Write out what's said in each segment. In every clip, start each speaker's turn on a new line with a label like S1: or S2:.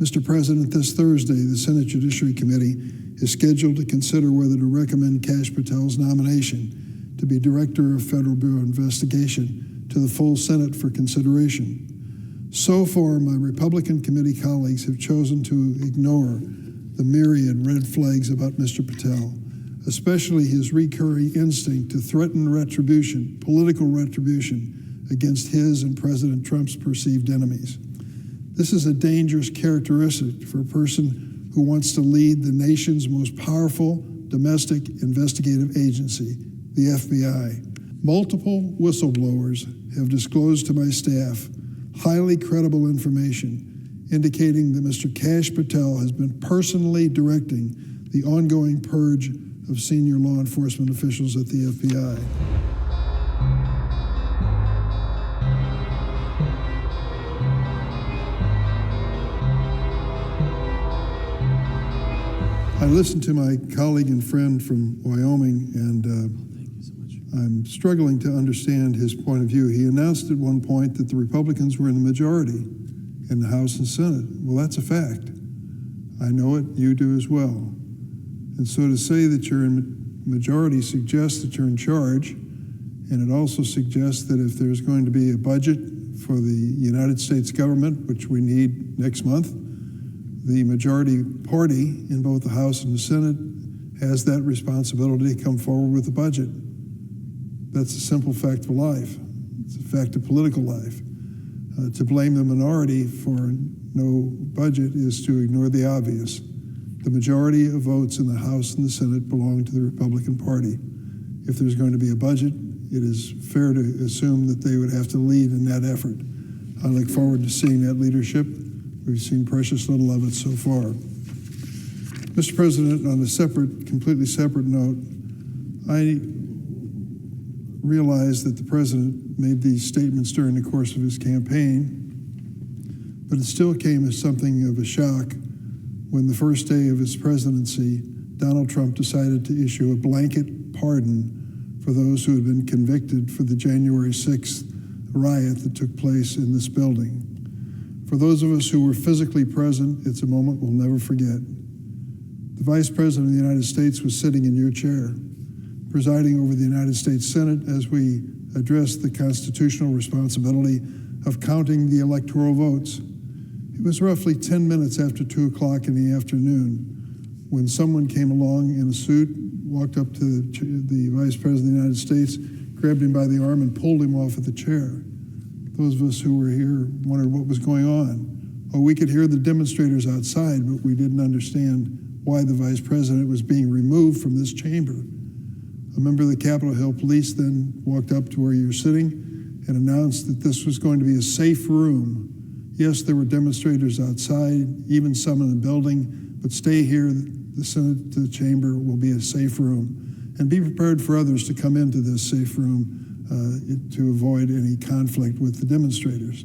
S1: Mr. President, this Thursday, the Senate Judiciary Committee is scheduled to consider whether to recommend Kash Patel's nomination to be Director of Federal Bureau of Investigation to the full Senate for consideration. So far, my Republican committee colleagues have chosen to ignore the myriad red flags about Mr. Patel, especially his recurring instinct to threaten retribution, political retribution, against his and President Trump's perceived enemies. This is a dangerous characteristic for a person who wants to lead the nation's most powerful domestic investigative agency, the FBI. Multiple whistleblowers have disclosed to my staff highly credible information indicating that Mr. Kash Patel has been personally directing the ongoing purge of senior law enforcement officials at the FBI. I listened to my colleague and friend from Wyoming, and
S2: thank you so much.
S1: I'm struggling to understand his point of view. He announced at one point that the Republicans were in the majority in the House and Senate. Well, that's a fact. I know it, you do as well. And so to say that you're in majority suggests that you're in charge, and it also suggests that if there's going to be a budget for the United States government, which we need next month, the majority party in both the House and the Senate has that responsibility to come forward with a budget. That's a simple fact of life. It's a fact of political life. To blame the minority for no budget is to ignore the obvious. The majority of votes in the House and the Senate belong to the Republican Party. If there's going to be a budget, it is fair to assume that they would have to lead in that effort. I look forward to seeing that leadership. We've seen precious little of it so far. Mr. President, on a completely separate note, I realize that the President made these statements during the course of his campaign, but it still came as something of a shock when the first day of his presidency, Donald Trump decided to issue a blanket pardon for those who had been convicted for the January 6th riot that took place in this building. For those of us who were physically present, it's a moment we'll never forget. The Vice President of the United States was sitting in your chair, presiding over the United States Senate as we addressed the constitutional responsibility of counting the electoral votes. It was roughly 10 minutes after 2 o'clock in the afternoon when someone came along in a suit, walked up to the Vice President of the United States, grabbed him by the arm and pulled him off of the chair. Those of us who were here wondered what was going on. Oh, we could hear the demonstrators outside, but we didn't understand why the Vice President was being removed from this chamber. A member of the Capitol Hill Police then walked up to where you're sitting and announced that this was going to be a safe room. Yes, there were demonstrators outside, even some in the building, but stay here. The Senate chamber will be a safe room. And be prepared for others to come into this safe room to avoid any conflict with the demonstrators.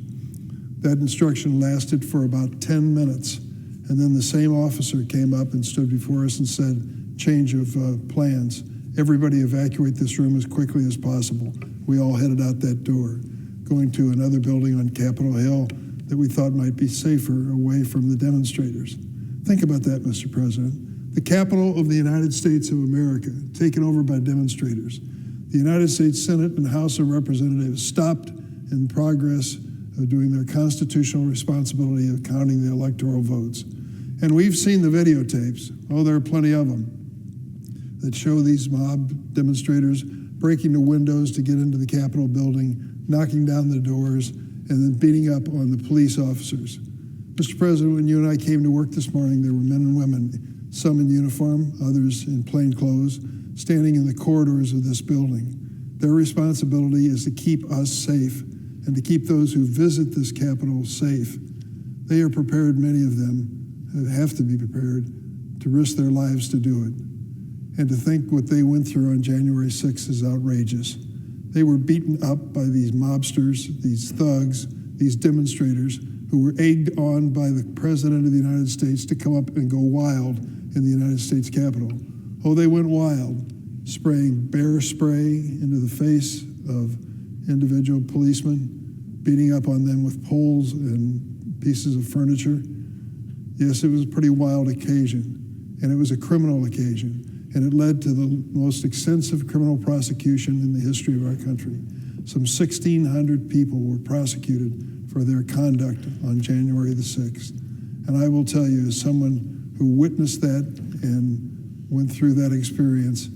S1: That instruction lasted for about 10 minutes, and then the same officer came up and stood before us and said, change of plans. Everybody evacuate this room as quickly as possible. We all headed out that door, going to another building on Capitol Hill that we thought might be safer away from the demonstrators. Think about that, Mr. President. The capital of the United States of America, taken over by demonstrators. The United States Senate and House of Representatives stopped in progress of doing their constitutional responsibility of counting the electoral votes. And we've seen the videotapes, oh, there are plenty of them, that show these mob demonstrators breaking the windows to get into the Capitol building, knocking down the doors, and then beating up on the police officers. Mr. President, when you and I came to work this morning, there were men and women, some in uniform, others in plain clothes, standing in the corridors of this building. Their responsibility is to keep us safe and to keep those who visit this Capitol safe. They are prepared, many of them have to be prepared to risk their lives to do it. And to think what they went through on January 6th is outrageous. They were beaten up by these mobsters, these thugs, these demonstrators who were egged on by the President of the United States to come up and go wild in the United States Capitol. Oh, they went wild, spraying bear spray into the face of individual policemen, beating up on them with poles and pieces of furniture. Yes, it was a pretty wild occasion, and it was a criminal occasion, and it led to the most extensive criminal prosecution in the history of our country. Some 1,600 people were prosecuted for their conduct on January the 6th. And I will tell you, as someone who witnessed that and went through that experience,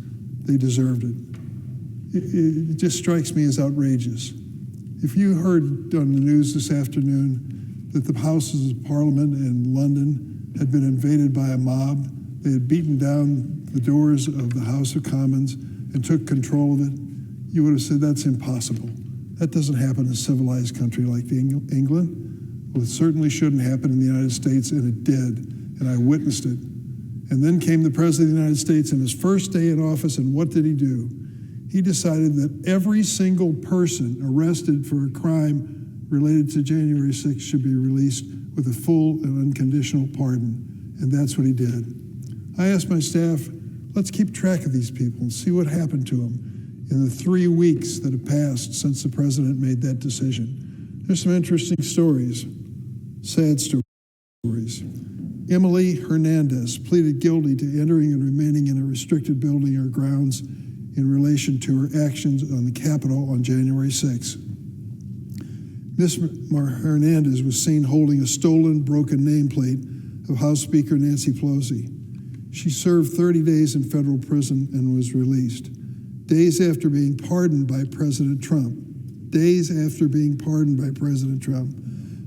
S1: they deserved it. It just strikes me as outrageous. If you heard on the news this afternoon that the Houses of Parliament in London had been invaded by a mob, they had beaten down the doors of the House of Commons and took control of it, you would have said that's impossible. That doesn't happen in a civilized country like England. Well, it certainly shouldn't happen in the United States, and it did, and I witnessed it. And then came the President of the United States in his first day in office, and what did he do? He decided that every single person arrested for a crime related to January 6th should be released with a full and unconditional pardon, and that's what he did. I asked my staff, let's keep track of these people and see what happened to them in the 3 weeks that have passed since the President made that decision. There's some interesting stories, sad stories. Emily Hernandez pleaded guilty to entering and remaining in a restricted building or grounds in relation to her actions on the Capitol on January 6. Ms. Hernandez was seen holding a stolen, broken nameplate of House Speaker Nancy Pelosi. She served 30 days in federal prison and was released. Days after being pardoned by President Trump.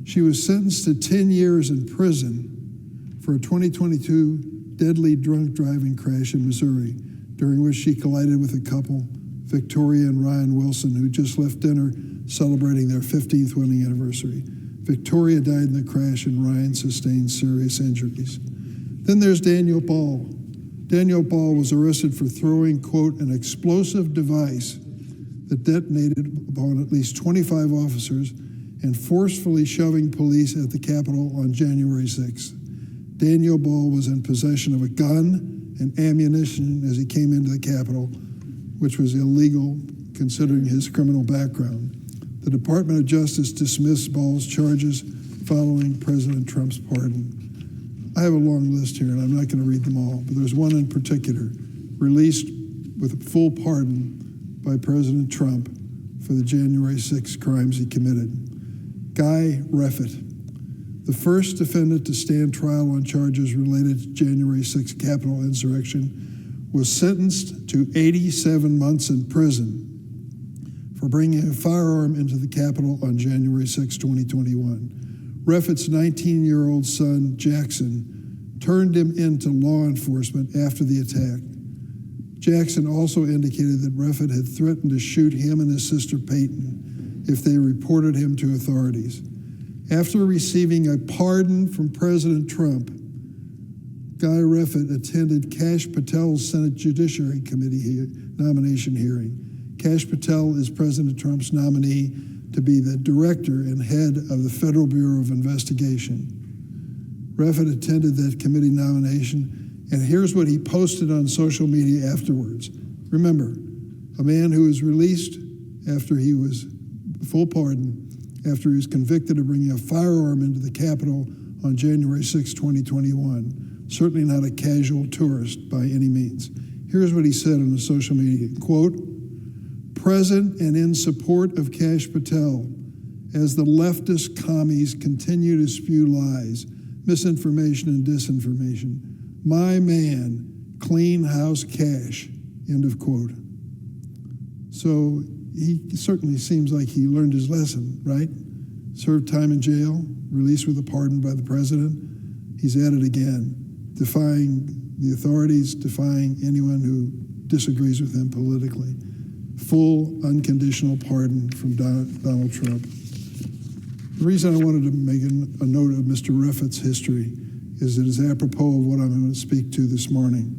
S1: She was sentenced to 10 years in prison for a 2022 deadly drunk driving crash in Missouri, during which she collided with a couple, Victoria and Ryan Wilson, who just left dinner celebrating their 15th wedding anniversary. Victoria died in the crash and Ryan sustained serious injuries. Then there's Daniel Ball. Daniel Ball was arrested for throwing, quote, an explosive device that detonated upon at least 25 officers and forcefully shoving police at the Capitol on January 6th. Daniel Ball was in possession of a gun and ammunition as he came into the Capitol, which was illegal considering his criminal background. The Department of Justice dismissed Ball's charges following President Trump's pardon. I have a long list here, and I'm not going to read them all, but there's one in particular, released with a full pardon by President Trump for the January 6 crimes he committed. Guy Reffitt, the first defendant to stand trial on charges related to January 6 Capitol insurrection, was sentenced to 87 months in prison for bringing a firearm into the Capitol on January 6, 2021. Reffitt's 19-year-old son, Jackson, turned him into law enforcement after the attack. Jackson also indicated that Reffitt had threatened to shoot him and his sister Peyton if they reported him to authorities. After receiving a pardon from President Trump, Guy Reffitt attended Kash Patel's Senate Judiciary Committee nomination hearing. Kash Patel is President Trump's nominee to be the director and head of the Federal Bureau of Investigation. Reffitt attended that committee nomination, and here's what he posted on social media afterwards. Remember, a man who was released after he was full pardon, after he was convicted of bringing a firearm into the Capitol on January 6, 2021. Certainly not a casual tourist by any means. Here's what he said on the social media, quote, present and in support of Kash Patel as the leftist commies continue to spew lies, misinformation, and disinformation. My man, clean house Kash, end of quote. So he certainly seems like he learned his lesson, right? Served time in jail, released with a pardon by the president. He's at it again, defying the authorities, defying anyone who disagrees with him politically. Full unconditional pardon from Donald Trump. The reason I wanted to make a note of Mr. Reffitt's history is it is apropos of what I'm going to speak to this morning.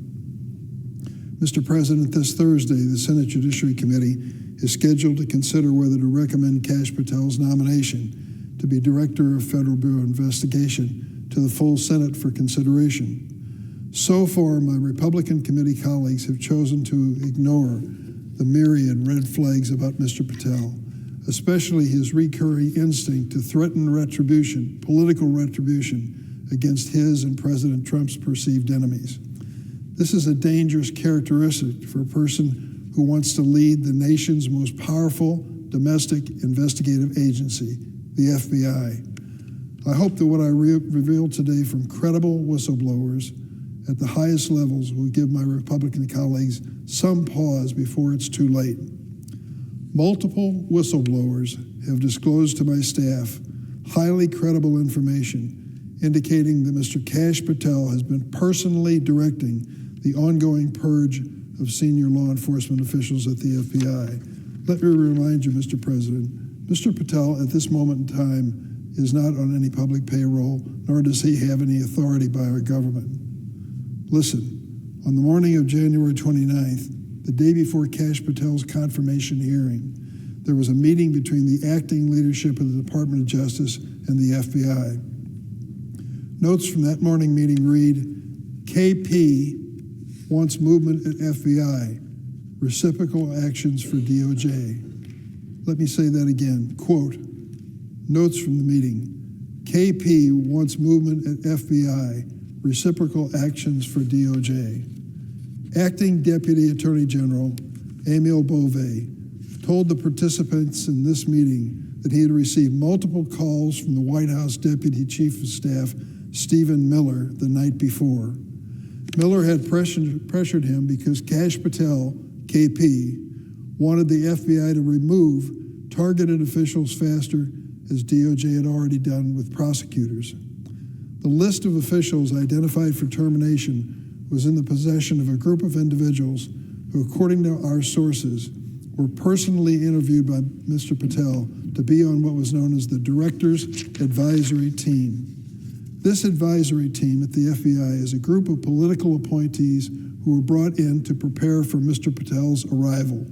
S1: Mr. President, this Thursday, the Senate Judiciary Committee is scheduled to consider whether to recommend Kash Patel's nomination to be Director of Federal Bureau of Investigation to the full Senate for consideration. So far, my Republican committee colleagues have chosen to ignore the myriad red flags about Mr. Patel, especially his recurring instinct to threaten retribution, political retribution, against his and President Trump's perceived enemies. This is a dangerous characteristic for a person who wants to lead the nation's most powerful domestic investigative agency, the FBI. I hope that what I revealed today from credible whistleblowers at the highest levels will give my Republican colleagues some pause before it's too late. Multiple whistleblowers have disclosed to my staff highly credible information indicating that Mr. Kash Patel has been personally directing the ongoing purge of senior law enforcement officials at the FBI. Let me remind you, Mr. President, Mr. Patel at this moment in time is not on any public payroll, nor does he have any authority by our government. Listen, on the morning of January 29th, the day before Kash Patel's confirmation hearing, there was a meeting between the acting leadership of the Department of Justice and the FBI. Notes from that morning meeting read, KP wants movement at FBI, reciprocal actions for DOJ. Let me say that again, quote, notes from the meeting, KP wants movement at FBI, reciprocal actions for DOJ. Acting Deputy Attorney General Emil Bove told the participants in this meeting that he had received multiple calls from the White House Deputy Chief of Staff Stephen Miller the night before. Miller had pressured him because Kash Patel, KP, wanted the FBI to remove targeted officials faster, as DOJ had already done with prosecutors. The list of officials identified for termination was in the possession of a group of individuals who, according to our sources, were personally interviewed by Mr. Patel to be on what was known as the Director's Advisory Team. This advisory team at the FBI is a group of political appointees who were brought in to prepare for Mr. Patel's arrival.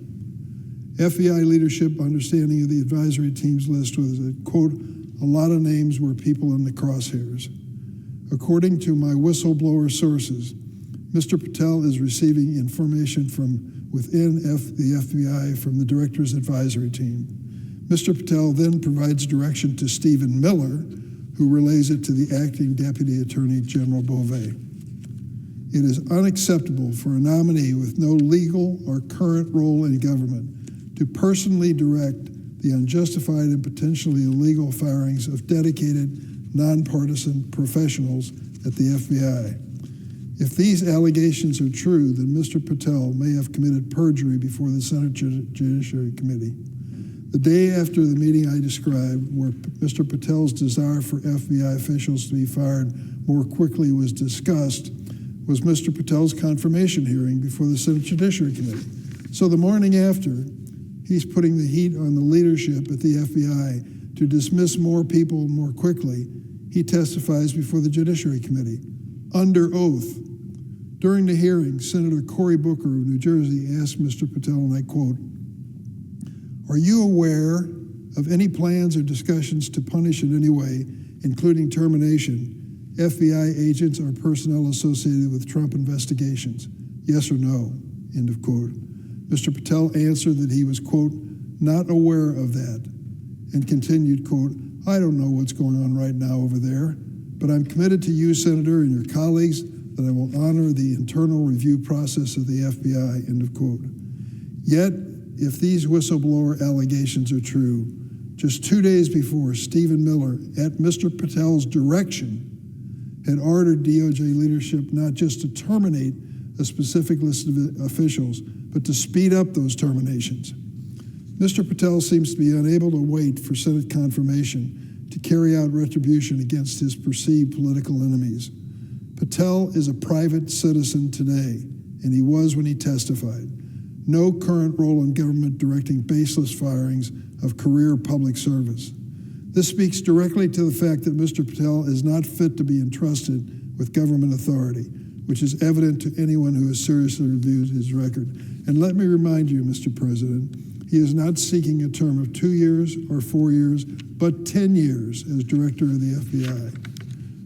S1: FBI leadership understanding of the advisory team's list was that, quote, a lot of names were people in the crosshairs. According to my whistleblower sources, Mr. Patel is receiving information from within the FBI from the Director's Advisory Team. Mr. Patel then provides direction to Stephen Miller, who relays it to the Acting Deputy Attorney General Bove. It is unacceptable for a nominee with no legal or current role in government to personally direct the unjustified and potentially illegal firings of dedicated, nonpartisan professionals at the FBI. If these allegations are true, then Mr. Patel may have committed perjury before the Senate Judiciary Committee. The day after the meeting I described, where Mr. Patel's desire for FBI officials to be fired more quickly was discussed, was Mr. Patel's confirmation hearing before the Senate Judiciary Committee. So the morning after, he's putting the heat on the leadership at the FBI to dismiss more people more quickly. He testifies before the Judiciary Committee under oath. During the hearing, Senator Cory Booker of New Jersey asked Mr. Patel, and I quote, "Are you aware of any plans or discussions to punish in any way, including termination, FBI agents or personnel associated with Trump investigations? Yes or no?" End of quote. Mr. Patel answered that he was, quote, "not aware of that," and continued, quote, "I don't know what's going on right now over there, but I'm committed to you, Senator, and your colleagues that I will honor the internal review process of the FBI," end of quote. Yet, if these whistleblower allegations are true, just 2 days before, Stephen Miller, at Mr. Patel's direction, had ordered DOJ leadership not just to terminate a specific list of officials, but to speed up those terminations. Mr. Patel seems to be unable to wait for Senate confirmation to carry out retribution against his perceived political enemies. Patel is a private citizen today, and he was when he testified. No current role in government directing baseless firings of career public service. This speaks directly to the fact that Mr. Patel is not fit to be entrusted with government authority, which is evident to anyone who has seriously reviewed his record. And let me remind you, Mr. President, he is not seeking a term of 2 years or 4 years, but 10 years as director of the FBI.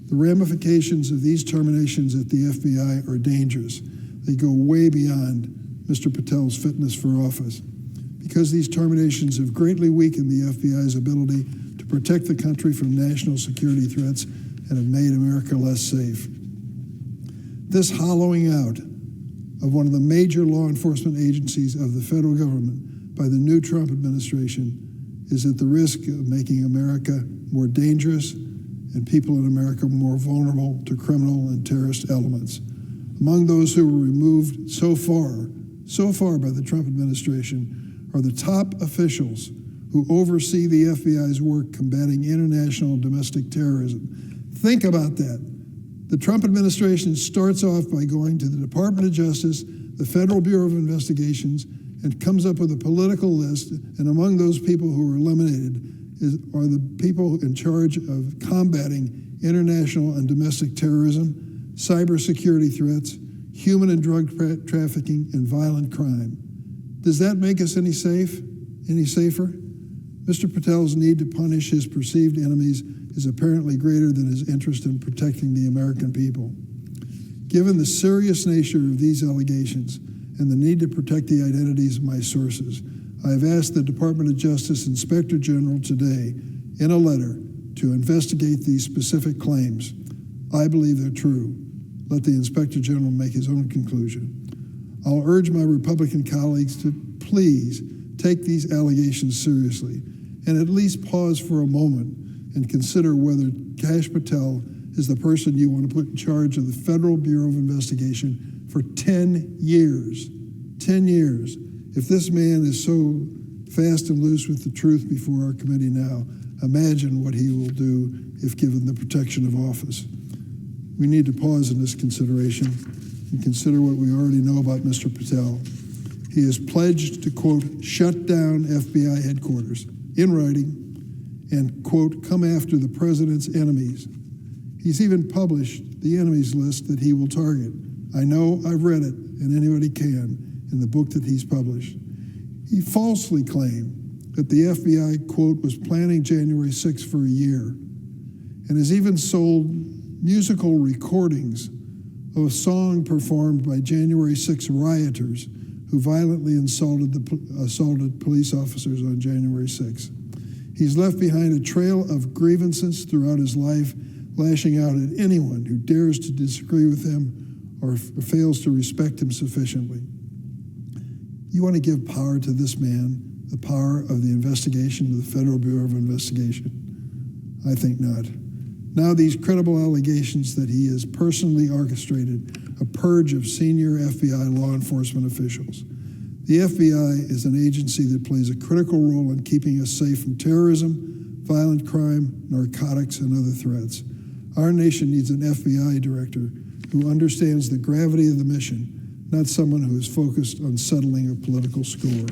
S1: The ramifications of these terminations at the FBI are dangerous. They go way beyond Mr. Patel's fitness for office. Because these terminations have greatly weakened the FBI's ability to protect the country from national security threats, and have made America less safe. This hollowing out of one of the major law enforcement agencies of the federal government by the new Trump administration is at the risk of making America more dangerous and people in America more vulnerable to criminal and terrorist elements. Among those who were removed so far by the Trump administration are the top officials who oversee the FBI's work combating international and domestic terrorism. Think about that. The Trump administration starts off by going to the Department of Justice, the Federal Bureau of Investigations, and comes up with a political list, and among those people who are eliminated are the people in charge of combating international and domestic terrorism, cybersecurity threats, human and drug trafficking, and violent crime. Does that make us any safer? Mr. Patel's need to punish his perceived enemies is apparently greater than his interest in protecting the American people. Given the serious nature of these allegations and the need to protect the identities of my sources, I have asked the Department of Justice Inspector General today in a letter to investigate these specific claims. I believe they're true. Let the Inspector General make his own conclusion. I'll urge my Republican colleagues to please take these allegations seriously and at least pause for a moment and consider whether Kash Patel is the person you want to put in charge of the Federal Bureau of Investigation for 10 years. 10 years. If this man is so fast and loose with the truth before our committee now, imagine what he will do if given the protection of office. We need to pause in this consideration and consider what we already know about Mr. Patel. He has pledged to, quote, shut down FBI headquarters in writing and, quote, come after the president's enemies. He's even published the enemies list that he will target. I know, I've read it, and anybody can, in the book that he's published. He falsely claimed that the FBI, quote, was planning January 6th for a year, and has even sold musical recordings of a song performed by January 6 rioters who violently assaulted police officers on January 6. He's left behind a trail of grievances throughout his life, lashing out at anyone who dares to disagree with him or fails to respect him sufficiently. You want to give power to this man, the power of the investigation of the Federal Bureau of Investigation? I think not. Now these credible allegations that he has personally orchestrated a purge of senior FBI law enforcement officials. The FBI is an agency that plays a critical role in keeping us safe from terrorism, violent crime, narcotics, and other threats. Our nation needs an FBI director who understands the gravity of the mission, not someone who is focused on settling a political score.